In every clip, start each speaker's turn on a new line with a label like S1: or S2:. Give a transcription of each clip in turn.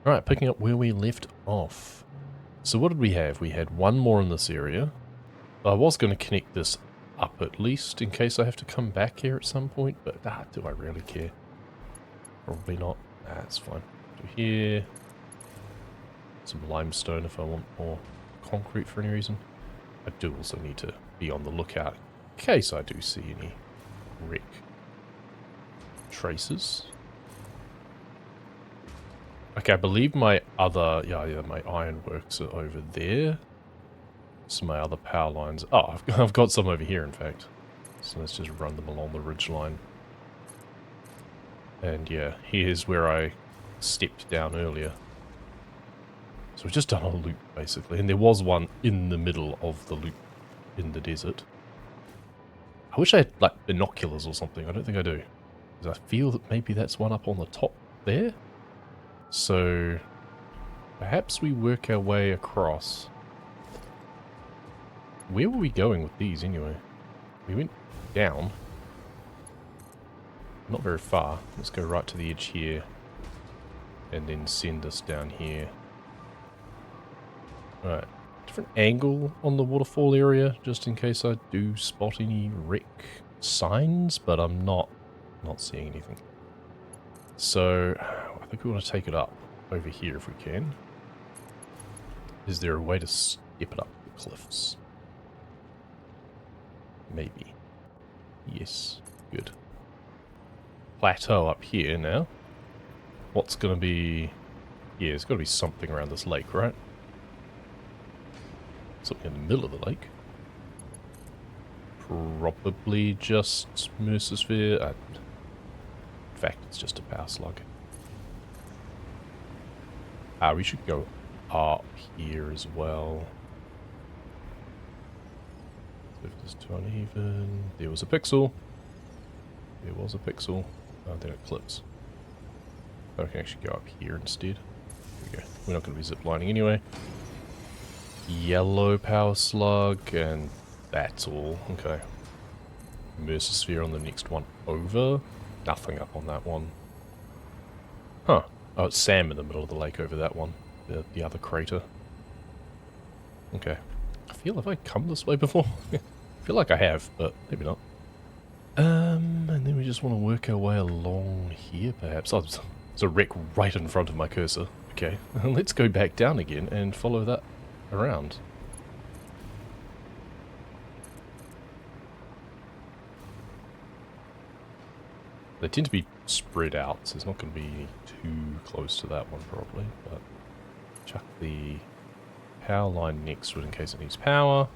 S1: Alright, picking up where we left off. So what did we have? We had one more in this area. I was going to connect this up at least, in case I have to come back here at some point, but do I really care? Probably not. It's fine. Do here. Some limestone if I want more concrete for any reason. I do also need to be on the lookout in case I do see any wreck traces. Okay, I believe my other, my ironworks are over there. So my other power lines, I've got some over here in fact. So let's just run them along the ridge line. And yeah, here's where I stepped down earlier. So we've just done a loop basically, and there was one in the middle of the loop in the desert. I wish I had like binoculars or something, I don't think I do. Because I feel that maybe that's one up on the top there. So perhaps we work our way across. Where were we going with these anyway? We went down. Not very far. Let's go right to the edge here. And then send us down here. Alright. Different angle on the waterfall area, just in case I do spot any wreck signs, but I'm not seeing anything. So, I think we want to take it up over here if we can. Is there a way to step it up the cliffs? Maybe. Yes. Good. Plateau up here now. What's going to be... Yeah, there's got to be something around this lake, right? Something in the middle of the lake. Probably just Mercersphere. In fact, it's just a power slug. We should go up here as well. Surface is too uneven. There was a pixel. There was a pixel. Oh, then it clips. I can actually go up here instead. There we go. We're not going to be ziplining anyway. Yellow power slug, and that's all. Okay. Mercersphere on the next one over. Nothing up on that one. Huh. Oh, it's Sam in the middle of the lake over that one. The other crater. Okay. I feel, have I come this way before? I feel like I have, but maybe not. And then we just want to work our way along here, perhaps. Oh, there's a wreck right in front of my cursor. Okay. Let's go back down again and follow that around. They tend to be spread out, so it's not going to be too close to that one probably, but chuck the power line next to it in case it needs power.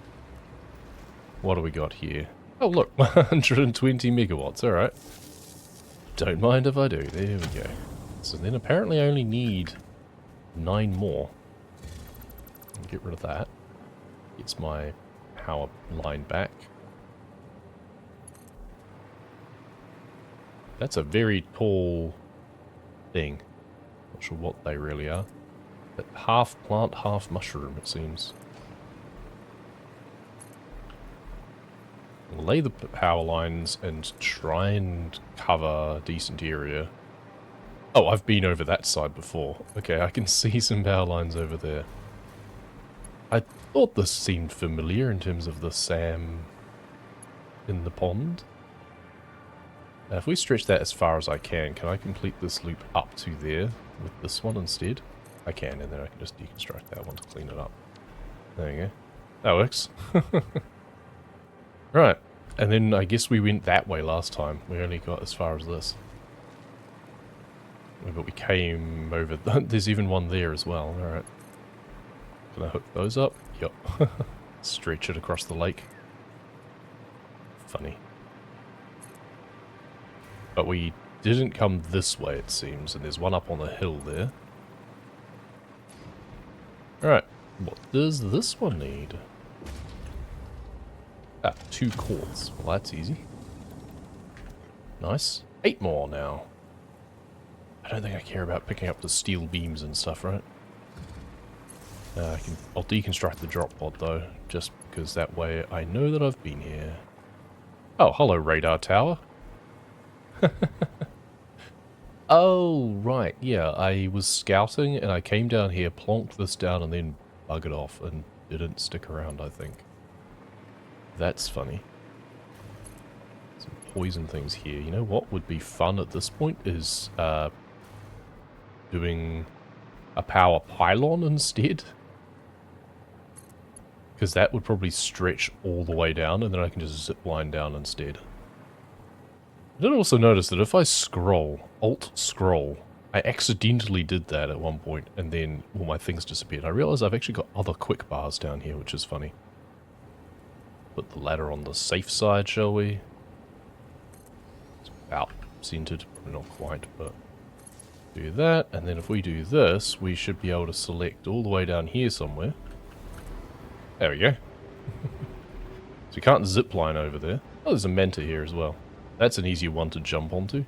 S1: What do we got here? Oh look, 120 megawatts, alright. Don't mind if I do, there we go. So then apparently I only need 9 more. Get rid of that. Gets my power line back. That's a very tall thing. Not sure what they really are. But half plant, half mushroom, it seems. Lay the power lines and try and cover a decent area. Oh, I've been over that side before. Okay, I can see some power lines over there. I thought this seemed familiar in terms of the Sam in the pond. If we stretch that as far as I can I complete this loop up to there with this one instead? I can, and then I can just deconstruct that one to clean it up. There you go. That works. Right, and then I guess we went that way last time. We only got as far as this. But we came over... There's even one there as well. Alright. Can I hook those up? Yup. Stretch it across the lake. Funny. But we didn't come this way, it seems, and there's one up on the hill there. Alright, what does this one need? 2 quartz. Well, that's easy. Nice. 8 more now. I don't think I care about picking up the steel beams and stuff, right? I'll deconstruct the drop pod, though, just because that way I know that I've been here. Oh, hello, radar tower. Oh, right, yeah, I was scouting and I came down here, plonked this down, and then buggered off and didn't stick around, I think. That's funny. Some poison things here. You know what would be fun at this point is doing a power pylon instead. Because that would probably stretch all the way down, and then I can just zip line down instead. I did also notice that if I scroll, Alt-scroll, I accidentally did that at one point, and then all my things disappeared. I realized I've actually got other quick bars down here, which is funny. Put the ladder on the safe side, shall we? It's about centered, probably not quite, but do that, and then if we do this, we should be able to select all the way down here somewhere. There we go. So you can't zip line over there. Oh, there's a manta here as well. That's an easier one to jump onto.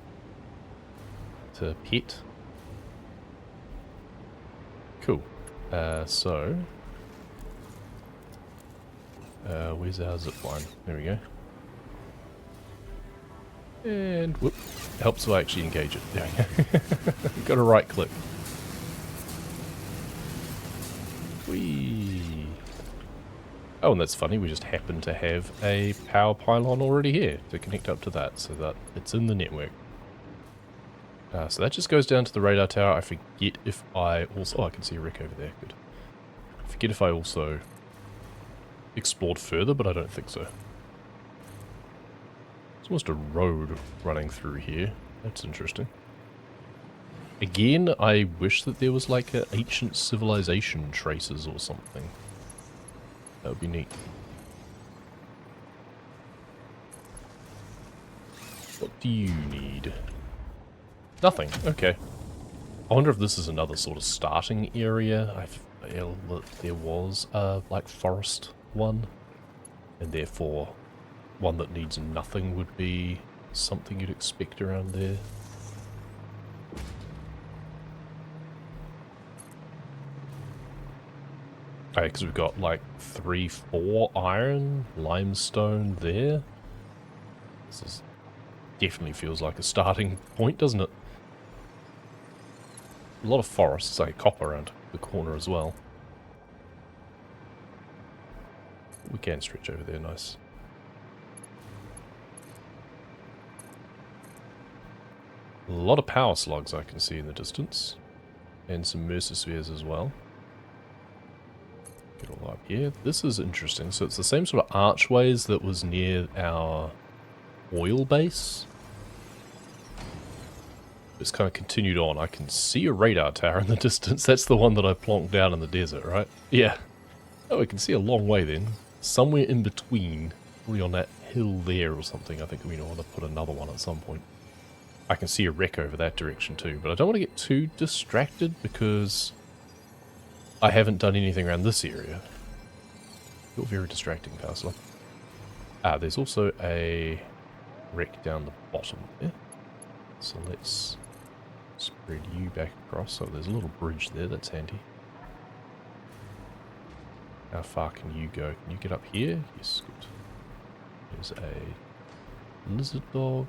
S1: To pet. Cool. Where's our zip line? There we go. And whoop. Helps to actually engage it. There we go. Got a right click. Whee. Oh, and that's funny, we just happen to have a power pylon already here to connect up to that, so that it's in the network. So that just goes down to the radar tower. I forget if I also... Oh, I can see a wreck over there, good. I forget if I also explored further, but I don't think so. It's almost a road running through here. That's interesting. Again, I wish that there was like a ancient civilization traces or something. That would be neat. What do you need? Nothing. Okay. I wonder if this is another sort of starting area. I feel that there was a, like, forest one. And therefore, one that needs nothing would be something you'd expect around there. Okay, because we've got like 3, 4 iron, limestone there. This is definitely feels like a starting point, doesn't it? A lot of forests, like copper around the corner as well. We can stretch over there, nice. A lot of power slugs I can see in the distance. And some mercer-spheres as well. Get all up here. This is interesting. So it's the same sort of archways that was near our oil base. It's kind of continued on. I can see a radar tower in the distance. That's the one that I plonked down in the desert, right? Yeah. Oh, we can see a long way then. Somewhere in between. Probably on that hill there or something. I think we want to put another one at some point. I can see a wreck over that direction too. But I don't want to get too distracted because I haven't done anything around this area. You're very distracting, Parcel. Ah, there's also a wreck down the bottom there. So let's spread you back across. So there's a little bridge there, that's handy. How far can you go? Can you get up here? Yes, good. There's a lizard dog.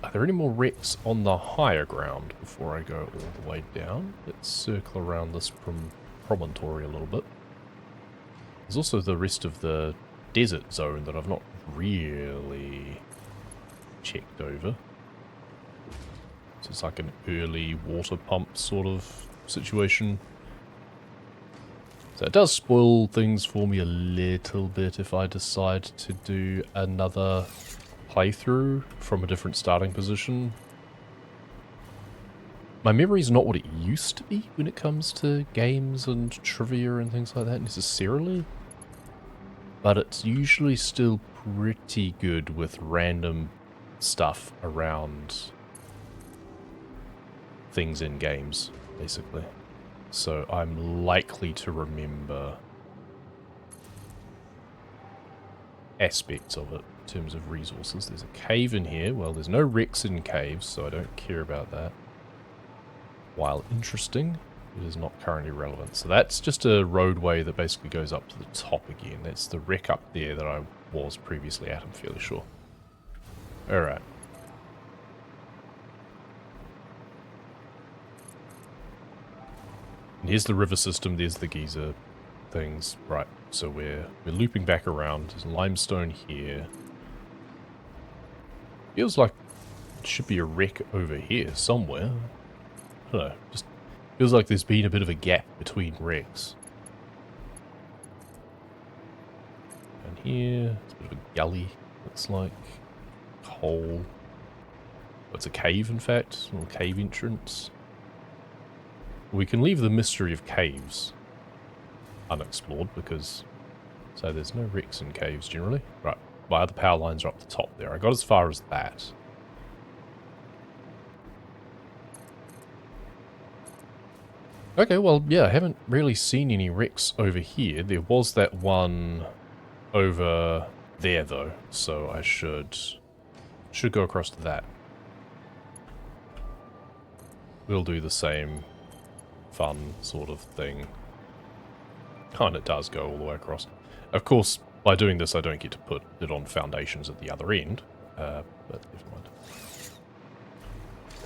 S1: Are there any more wrecks on the higher ground before I go all the way down? Let's circle around this promontory a little bit. There's also the rest of the desert zone that I've not really checked over. So it's like an early water pump sort of situation. So it does spoil things for me a little bit if I decide to do another playthrough from a different starting position. My memory is not what it used to be when it comes to games and trivia and things like that necessarily. But it's usually still pretty good with random stuff around things in games, basically. So I'm likely to remember aspects of it in terms of resources. There's a cave in here. Well, there's no wrecks in caves, so I don't care about that. While interesting, it is not currently relevant. So that's just a roadway that basically goes up to the top again. That's the wreck up there that I was previously at, I'm fairly sure. Alright. And here's the river system, there's the geyser things. Right, so we're looping back around. There's limestone here. Feels like it should be a wreck over here somewhere. I don't know, just feels like there's been a bit of a gap between wrecks. And here, it's a bit of a gully, looks like. Hole. Oh, it's a cave, in fact. A little cave entrance. We can leave the mystery of caves unexplored because... So there's no wrecks in caves generally. Right, my other power lines are up the top there. I got as far as that. Okay, well, yeah, I haven't really seen any wrecks over here. There was that one over there, though, so I should go across to that. We'll do the same fun sort of thing. Kind of does go all the way across. Of course, by doing this, I don't get to put it on foundations at the other end, but never mind.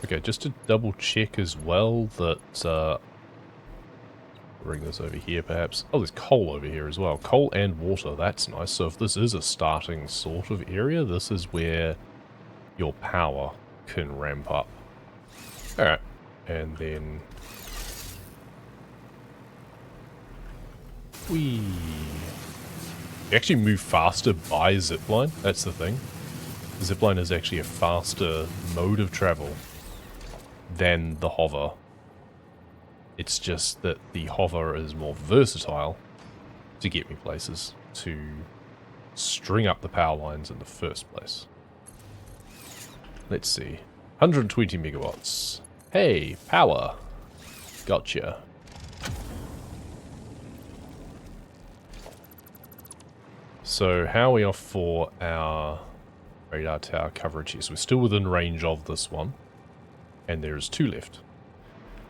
S1: Okay, just to double check as well that, bring this over here perhaps. Oh, there's coal over here as well. Coal and water, that's nice. So if this is a starting sort of area, this is where your power can ramp up. Alright, and then... we actually move faster by zipline, that's the thing. Zipline is actually a faster mode of travel than the hover. It's just that the hover is more versatile to get me places, to string up the power lines in the first place. Let's see. 120 megawatts. Hey, power. Gotcha. So how are we off for our radar tower coverage here? So we're still within range of this one. And there's 2 left.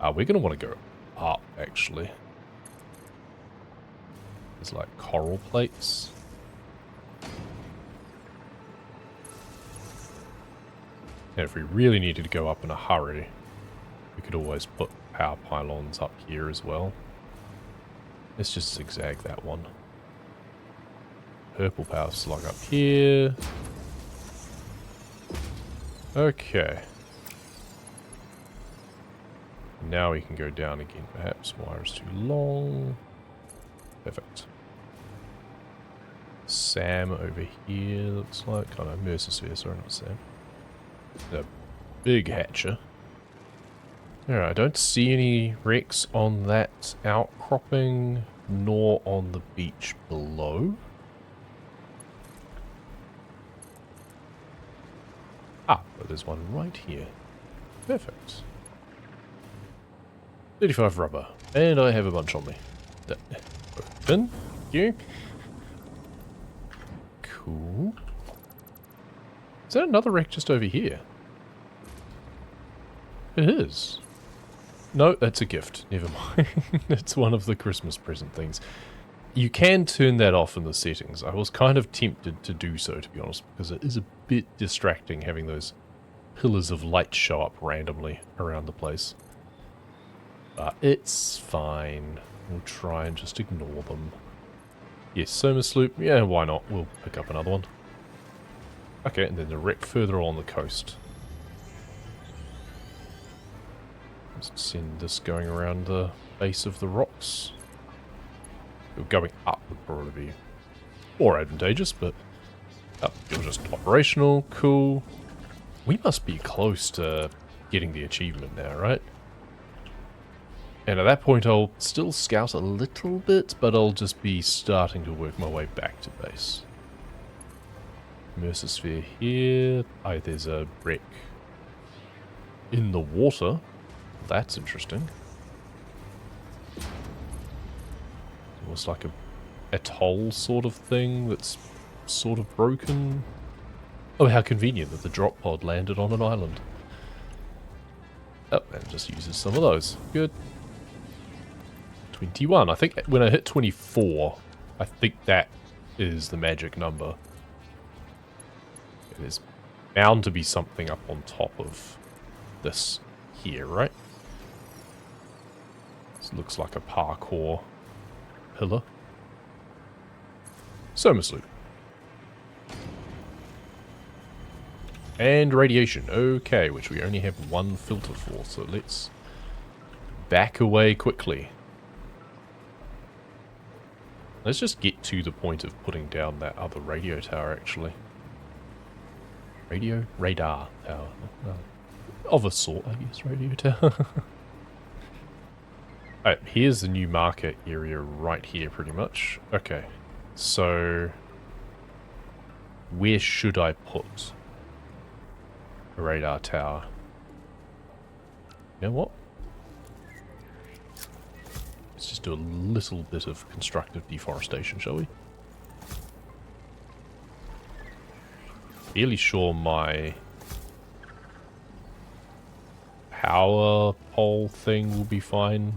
S1: We're going to want to go up, actually. There's like coral plates. And if we really needed to go up in a hurry, we could always put power pylons up here as well. Let's just zigzag that one. Purple power slug up here. Okay. Now we can go down again, perhaps. Wire is too long. Perfect. Sam over here, looks like. Oh no, Mercersphere, sorry, not Sam. The big hatcher. Alright, I don't see any wrecks on that outcropping, nor on the beach below. Ah, but there's one right here. Perfect. 35 rubber. And I have a bunch on me. Open. You. Cool. Is that another wreck just over here? It is. No, that's a gift. Never mind. It's one of the Christmas present things. You can turn that off in the settings. I was kind of tempted to do so, to be honest, because it is a bit distracting having those pillars of light show up randomly around the place. But it's fine. We'll try and just ignore them. Yes, Soma Sloop. Yeah, why not? We'll pick up another one. Okay, and then the wreck further on the coast. Let's send this going around the base of the rocks. Going up would probably be more advantageous, but you're just operational. Cool. We must be close to getting the achievement now, right? And at that point, I'll still scout a little bit, but I'll just be starting to work my way back to base. Mercersphere here. Oh, there's a wreck in the water. That's interesting. Almost like a atoll sort of thing that's sort of broken. Oh, how convenient that the drop pod landed on an island. Oh, and it just uses some of those. Good. 21. I think when I hit 24, I think that is the magic number. There's bound to be something up on top of this here, right? This looks like a parkour pillar. Somas loop. And radiation. Okay, which we only have one filter for, so let's back away quickly. Let's just get to the point of putting down that other radio tower, actually. Radar tower. Of a sort, I guess, radio tower. Alright, here's the new market area right here, pretty much. Okay, so where should I put a radar tower? You know what? Let's just do a little bit of constructive deforestation, shall we? Fairly sure my power pole thing will be fine.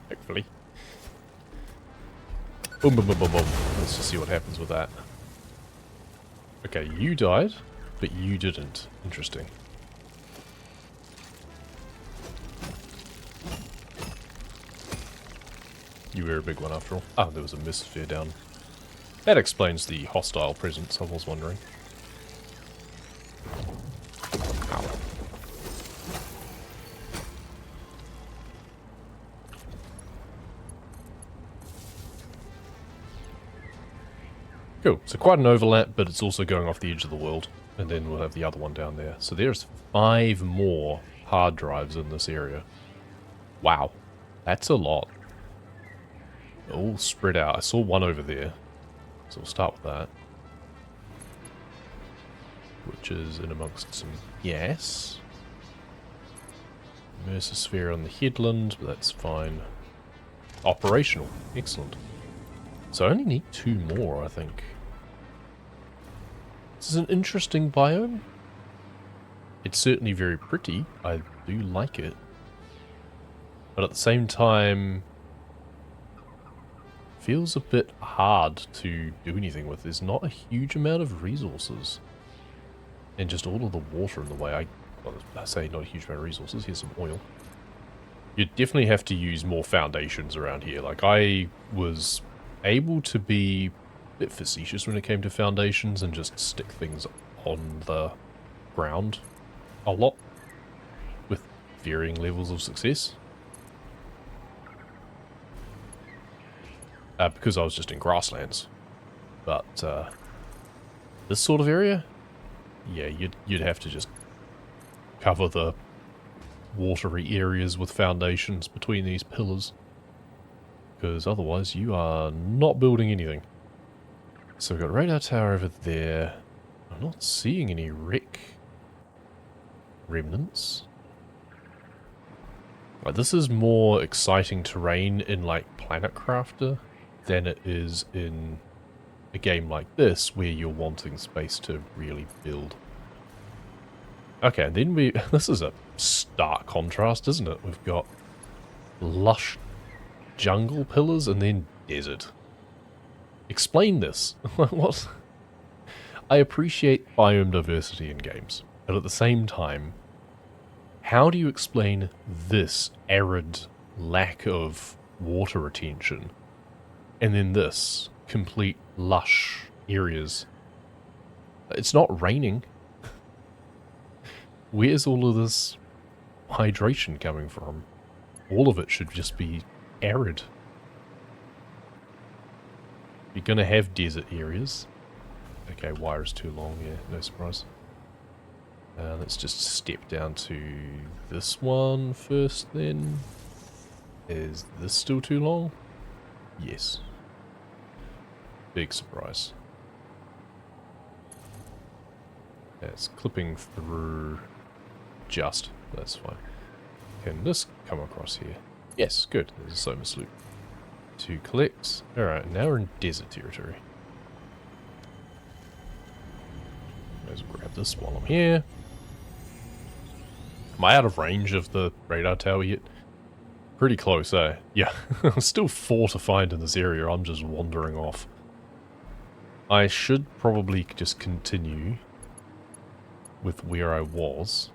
S1: Hopefully. Boom, boom, boom, boom, boom. Let's just see what happens with that. Okay, you died, but you didn't. Interesting. You were a big one after all. Ah, there was a missphere down. That explains the hostile presence, I was wondering. Ow. Cool, so quite an overlap, but it's also going off the edge of the world. And then we'll have the other one down there. So there's 5 more hard drives in this area. Wow, that's a lot. All spread out. I saw one over there. So we'll start with that. Which is in amongst some gas. Immersive sphere on the headland, but that's fine. Operational. Excellent. So I only need 2 more, I think. This is an interesting biome. It's certainly very pretty. I do like it. But at the same time, feels a bit hard to do anything with. There's not a huge amount of resources. And just all of the water in the way. I say not a huge amount of resources. Here's some oil. You definitely have to use more foundations around here. Like, I was able to be a bit facetious when it came to foundations and just stick things on the ground a lot with varying levels of success. Because I was just in grasslands. But this sort of area, yeah, you'd have to just cover the watery areas with foundations between these pillars. Because otherwise you are not building anything. So we've got radar tower over there. I'm not seeing any wreck remnants. Like, this is more exciting terrain in like Planet Crafter than it is in a game like this where you're wanting space to really build. Okay, and then this is a stark contrast, isn't it? We've got lush jungle pillars and then desert. Explain this. What? I appreciate biome diversity in games, but at the same time, how do you explain this arid lack of water retention and then this complete lush areas? It's not raining. Where's all of this hydration coming from? All of it should just be arid. You're gonna have desert areas. Okay, wire is too long, yeah, no surprise. Let's just step down to this one first then. Is this still too long? Yes. Big surprise. Yeah, it's clipping through just. That's fine. Can this come across here? Yes, good. There's a Somas loop. 2 collects. Alright, now we're in desert territory. May as well grab this while I'm here. Am I out of range of the radar tower yet? Pretty close, eh? Yeah, still 4 to find in this area. I'm just wandering off. I should probably just continue with where I was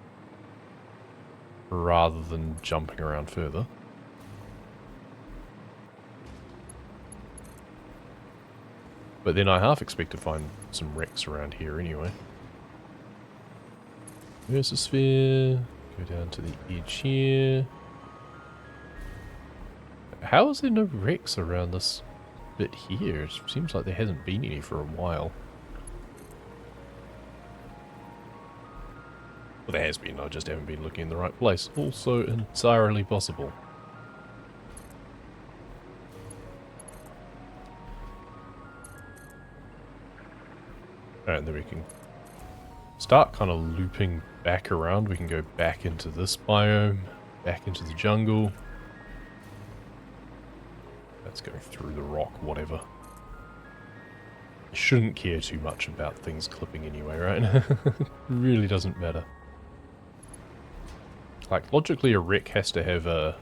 S1: rather than jumping around further. But then I half expect to find some wrecks around here anyway. Mesosphere. Go down to the edge here. How is there no wrecks around this bit here? It seems like there hasn't been any for a while. Well, there has been, I just haven't been looking in the right place. Also entirely possible. Alright, and then we can start kind of looping back around. We can go back into this biome, back into the jungle. That's going through the rock, whatever. You shouldn't care too much about things clipping anyway, right? It really doesn't matter. Like, logically a wreck has to have a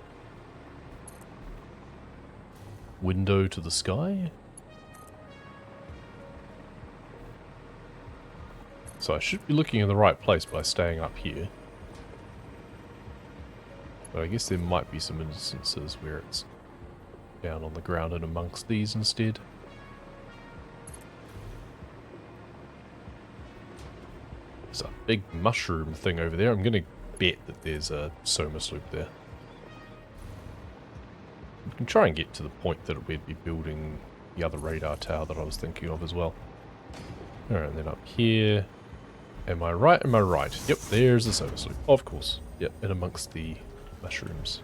S1: window to the sky. So I should be looking in the right place by staying up here. But I guess there might be some instances where it's down on the ground and amongst these instead. There's a big mushroom thing over there. I'm going to bet that there's a Soma sloop there. We can try and get to the point that we'd be building the other radar tower that I was thinking of as well. Alright, and then up here. Am I right? Am I right? Yep, there's the Soma sloop. Of course. Yep, and amongst the mushrooms.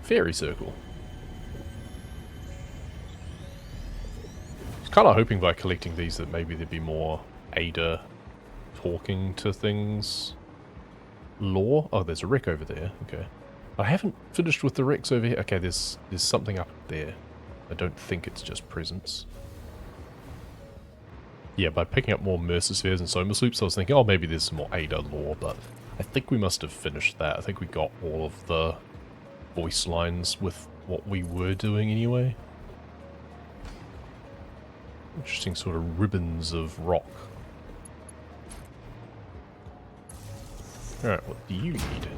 S1: Fairy circle. I was kind of hoping by collecting these that maybe there'd be more Ada talking to things lore. Oh, there's a wreck over there. Okay. I haven't finished with the wrecks over here. Okay, there's something up there. I don't think it's just presence. Yeah, by picking up more Mercerspheres and Soma sloops, I was thinking, oh, maybe there's some more Ada lore, but I think we must have finished that. I think we got all of the voice lines with what we were doing anyway. Interesting sort of ribbons of rock. Alright, what do you need?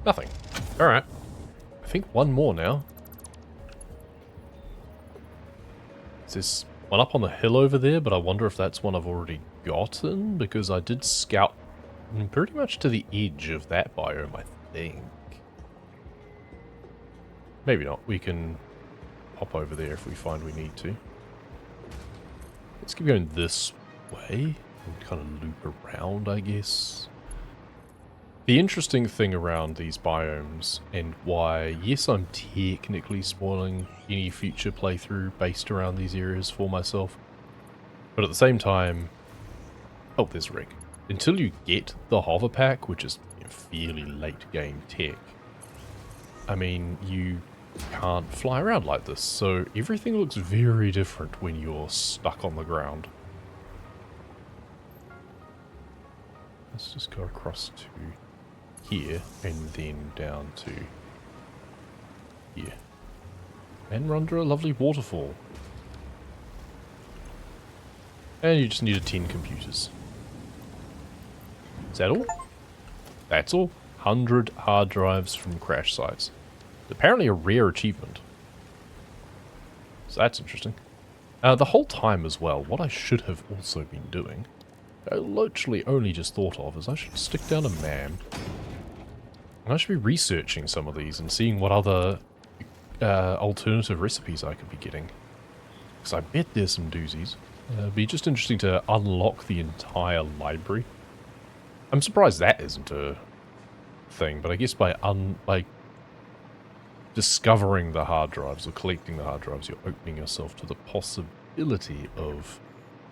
S1: Nothing. Alright. I think one more now. There's one up on the hill over there, but I wonder if that's one I've already gotten, because I did scout pretty much to the edge of that biome, I think. Maybe not. We can hop over there if we find we need to. Let's keep going this way and kind of loop around, I guess. The interesting thing around these biomes, and why, yes, I'm technically spoiling any future playthrough based around these areas for myself, but at the same time, oh, there's Rick. Until you get the hover pack, which is fairly late game tech, I mean, you can't fly around like this, so everything looks very different when you're stuck on the ground. Let's just go across to here, and then down to here. And we're under a lovely waterfall. And you just need a 10 computers. Is that all? That's all. 100 hard drives from crash sites. Apparently a rare achievement. So that's interesting. The whole time as well, what I should have also been doing, I literally only just thought of, is I should stick down a man. And I should be researching some of these and seeing what other alternative recipes I could be getting. Because I bet there's some doozies. It'd be just interesting to unlock the entire library. I'm surprised that isn't a thing, but I guess by discovering the hard drives or collecting the hard drives, you're opening yourself to the possibility of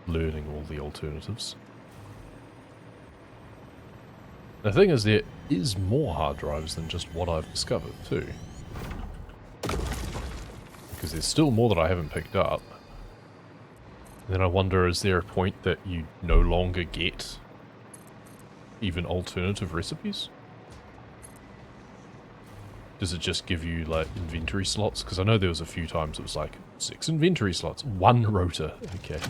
S1: learning all the alternatives. The thing is, there is more hard drives than just what I've discovered, too. Because there's still more that I haven't picked up. And then I wonder, is there a point that you no longer get even alternative recipes? Does it just give you, like, inventory slots? Because I know there was a few times it was like, 6 inventory slots, 1 rotor. Okay.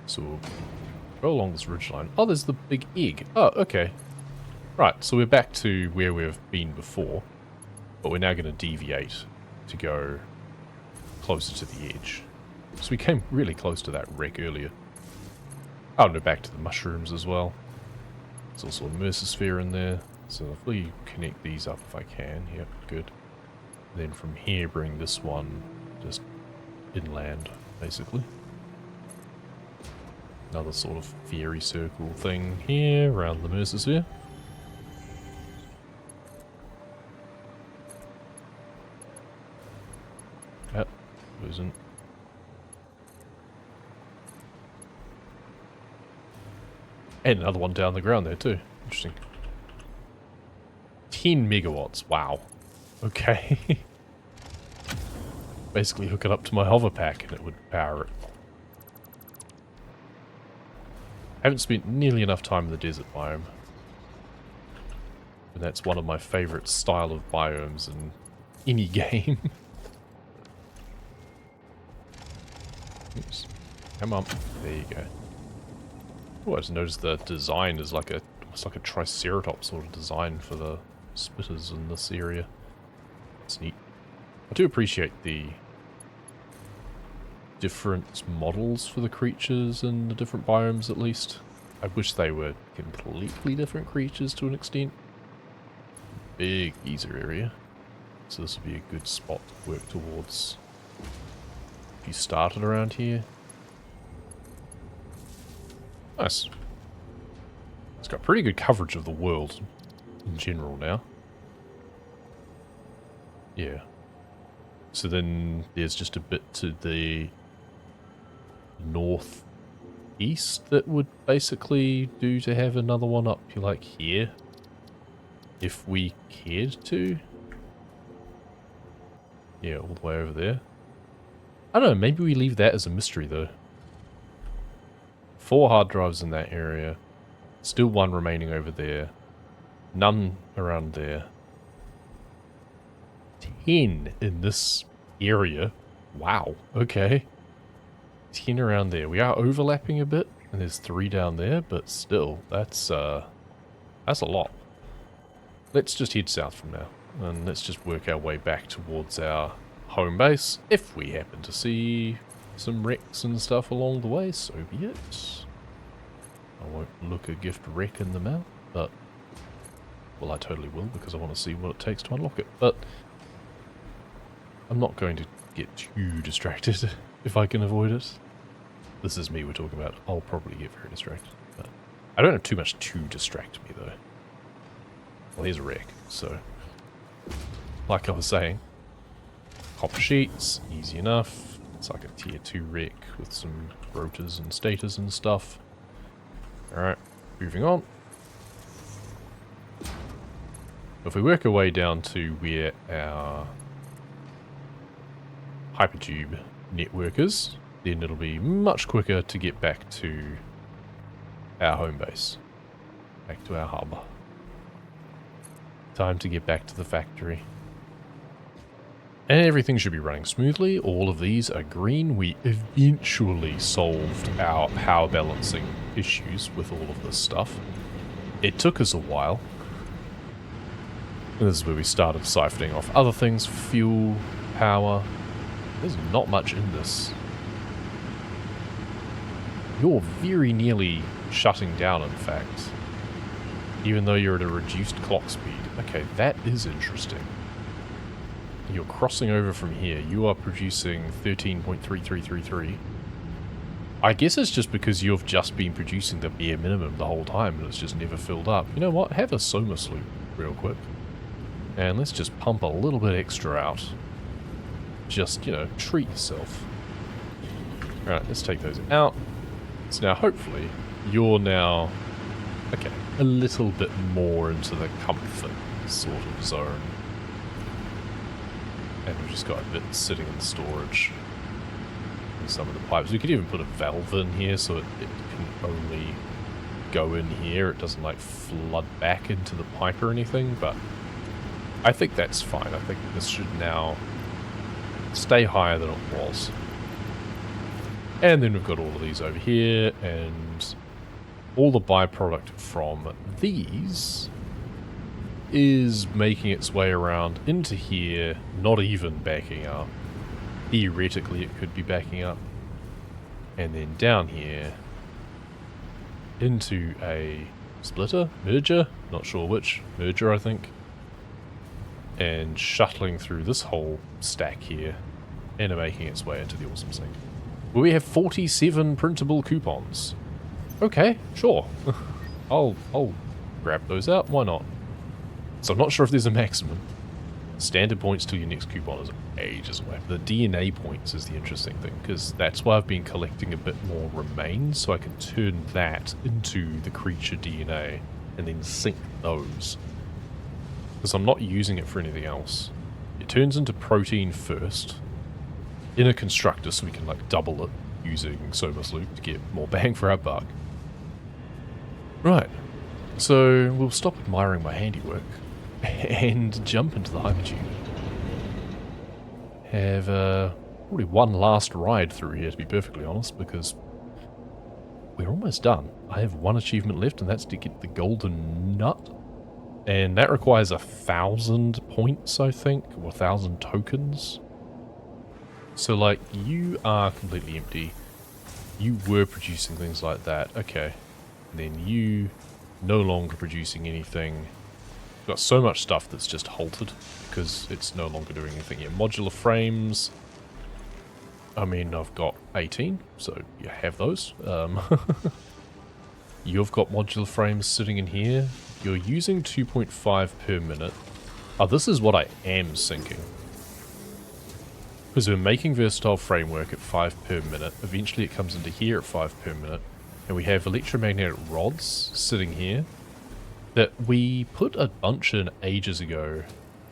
S1: So we'll go along this ridgeline. Oh, there's the big egg. Oh, okay. Right, so we're back to where we've been before. But we're now going to deviate to go closer to the edge. So we came really close to that wreck earlier. Oh no, back to the mushrooms as well. There's also a Mercisphere in there. So if we connect these up if I can, yep, good. Then from here bring this one just inland, basically. Another sort of fairy circle thing here around the Mercisphere. Yep, isn't. And another one down the ground there too. Interesting. 10 megawatts. Wow. Okay. Basically hook it up to my hover pack and it would power it. I haven't spent nearly enough time in the desert biome. And that's one of my favourite style of biomes in any game. Oops. Come on. There you go. Oh, I just noticed the design is like it's like a triceratops sort of design for the spitters in this area. It's neat. I do appreciate the different models for the creatures in the different biomes, at least. I wish they were completely different creatures to an extent. Big geyser area. So this would be a good spot to work towards. If you started around here. Nice. It's got pretty good coverage of the world in general now. Yeah. So then there's just a bit to the northeast that would basically do to have another one up like here. If we cared to. Yeah, all the way over there. I don't know, maybe we leave that as a mystery though. 4 hard drives in that area. Still 1 remaining over there. None around there. 10 in this area. Wow, okay. 10 around there. We are overlapping a bit, and there's 3 down there, but still, that's a lot. Let's just head south from now, and let's just work our way back towards our home base. If we happen to see some wrecks and stuff along the way, so be it. I won't look a gift wreck in the mouth, but... well, I totally will, because I want to see what it takes to unlock it, but... I'm not going to get too distracted if I can avoid it. This is me we're talking about. I'll probably get very distracted, but... I don't have too much to distract me, though. Well, here's a wreck, so... like I was saying, copper sheets, easy enough. It's like a tier 2 wreck with some rotors and stators and stuff. Alright, moving on. If we work our way down to where our hypertube network is, then it'll be much quicker to get back to our home base. Back to our hub. Time to get back to the factory. And everything should be running smoothly. All of these are green. We eventually solved our power balancing issues with all of this stuff. It took us a while. And this is where we started siphoning off other things. Fuel, power. There's not much in this. You're very nearly shutting down, in fact. Even though you're at a reduced clock speed. Okay, that is interesting. You're crossing over from here. You are producing 13.3333. I guess it's just because you've just been producing the bare minimum the whole time and it's just never filled up. You know what? Have a Soma sloop real quick. And let's just pump a little bit extra out. Just, you know, treat yourself. Alright, let's take those out. So now, hopefully, you're now... okay, a little bit more into the comfort sort of zone. And we've just got a bit sitting in storage. And some of the pipes. We could even put a valve in here so it can only go in here. It doesn't like flood back into the pipe or anything, but I think that's fine. I think this should now stay higher than it was. And then we've got all of these over here, and all the byproduct from these is making its way around into here, not even backing up. theoretically it could be backing up. And then down here into a splitter? Merger? Not sure which. Merger, I think. And shuttling through this whole stack here and making its way into the awesome sink. Well, we have 47 printable coupons. Okay, sure. I'll grab those out, why not? So I'm not sure if there's a maximum. Standard points till your next coupon is ages away. The DNA points is the interesting thing, because that's why I've been collecting a bit more remains, so I can turn that into the creature DNA and then sync those. Because I'm not using it for anything else. It turns into protein first in a constructor, so we can like double it using Somas Loop to get more bang for our buck. Right, so we'll stop admiring my handiwork and jump into the hypertube. Have probably one last ride through here, to be perfectly honest, because we're almost done. I have one achievement left, and that's to get the golden nut. And that requires 1,000 points, I think, or 1,000 tokens. So, like, you are completely empty. You were producing things like that. Okay. And then you no longer producing anything. Got so much stuff that's just halted because it's no longer doing anything yet. Modular frames. I mean, I've got 18, so you have those. You've got modular frames sitting in here. You're using 2.5 per minute. Oh, this is what I am syncing. Because we're making versatile framework at 5 per minute. Eventually it comes into here at 5 per minute. And we have electromagnetic rods sitting here that we put a bunch in ages ago,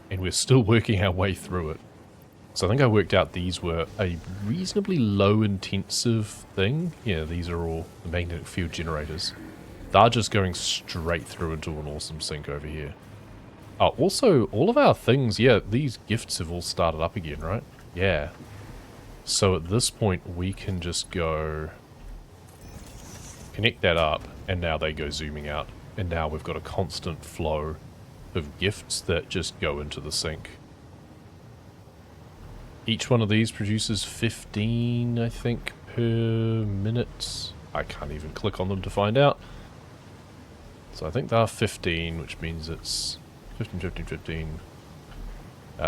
S1: and we're still working our way through it. So I think I worked out these were a reasonably low intensive thing. Yeah, these are all the magnetic field generators. They're just going straight through into an awesome sink over here. Oh, also, all of our things, yeah, these gifts have all started up again, right? Yeah. So at this point, we can just go connect that up, and now they go zooming out. And now we've got a constant flow of gifts that just go into the sink. Each one of these produces 15, I think, per minute. I can't even click on them to find out. So I think they are 15, which means it's 15, 15, 15.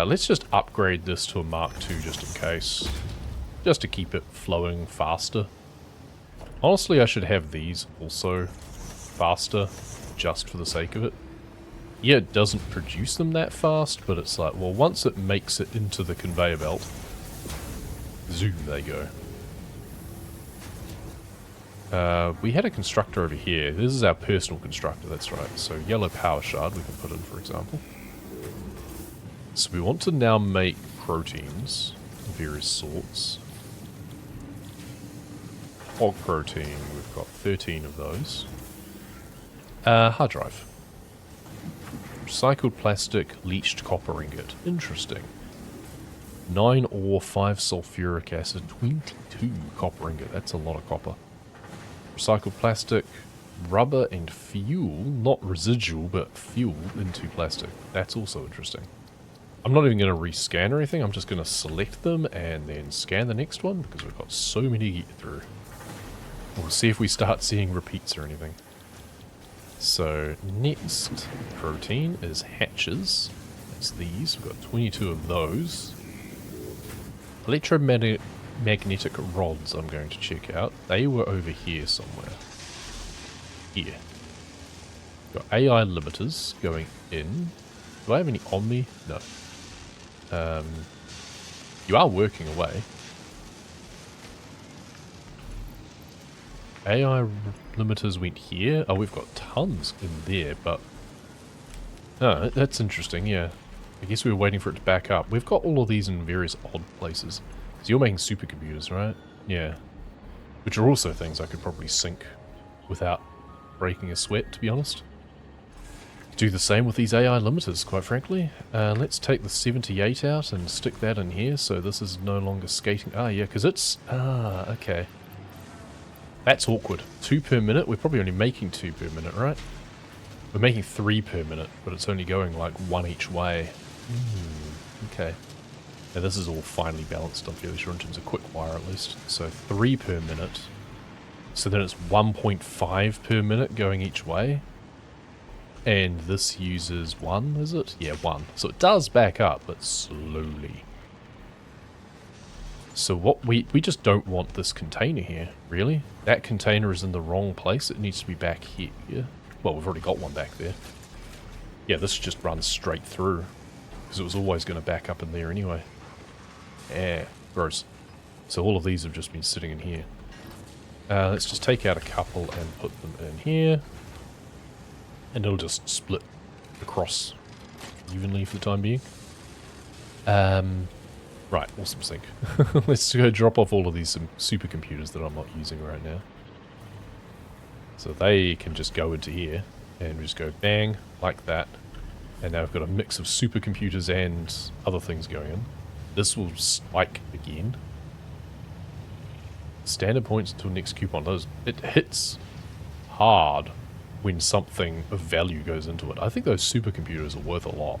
S1: Let's just upgrade this to a Mark II just in case. Just to keep it flowing faster. Honestly, I should have these also faster, just for the sake of it. Yeah, it doesn't produce them that fast, but it's like, well, once it makes it into the conveyor belt, zoom, they go. We had a constructor over here. This is our personal constructor, that's right. So yellow power shard we can put in, for example. So we want to now make proteins of various sorts. Hog protein, we've got 13 of those. Hard drive. Recycled plastic, leached copper ingot. Interesting. 9 ore, 5 sulfuric acid, 22 copper ingot. That's a lot of copper. Recycled plastic, rubber and fuel. Not residual, but fuel into plastic. That's also interesting. I'm not even going to rescan or anything. I'm just going to select them and then scan the next one because we've got so many to get through. We'll see if we start seeing repeats or anything. So, next protein is hatches. That's these. We've got 22 of those. Electromagnetic rods I'm going to check out. They were over here somewhere. Here. Got AI limiters going in. Do I have any on me? No. You are working away. AI limiters went here. Oh, we've got tons in there, but... Oh, that's interesting, yeah. I guess we were waiting for it to back up. We've got all of these in various odd places. So you're making supercomputers, right? Yeah. Which are also things I could probably sync without breaking a sweat, to be honest. Do the same with these AI limiters, quite frankly. Let's take the 78 out and stick that in here, so this is no longer skating. Ah, yeah, because it's... Ah, okay. That's awkward. 2 per minute? We're probably only making 2 per minute, right? We're making 3 per minute, but it's only going like 1 each way. Okay. Now this is all finely balanced, I'm fairly sure, in terms of quick wire at least. So 3 per minute. So then it's 1.5 per minute going each way. And this uses 1, is it? Yeah, 1. So it does back up, but slowly. So what we just don't want this container here, really. That container is in the wrong place. It needs to be back here. Well, we've already got one back there. Yeah, this just runs straight through. Because it was always going to back up in there anyway. Yeah, gross. So all of these have just been sitting in here. Let's just take out a couple and put them in here. And it'll just split across evenly for the time being. Right, awesome sync. Let's go drop off all of these supercomputers that I'm not using right now. So they can just go into here and we just go bang, like that. And now we've got a mix of supercomputers and other things going in. This will spike again. Standard points until next coupon. It hits hard when something of value goes into it. I think those supercomputers are worth a lot.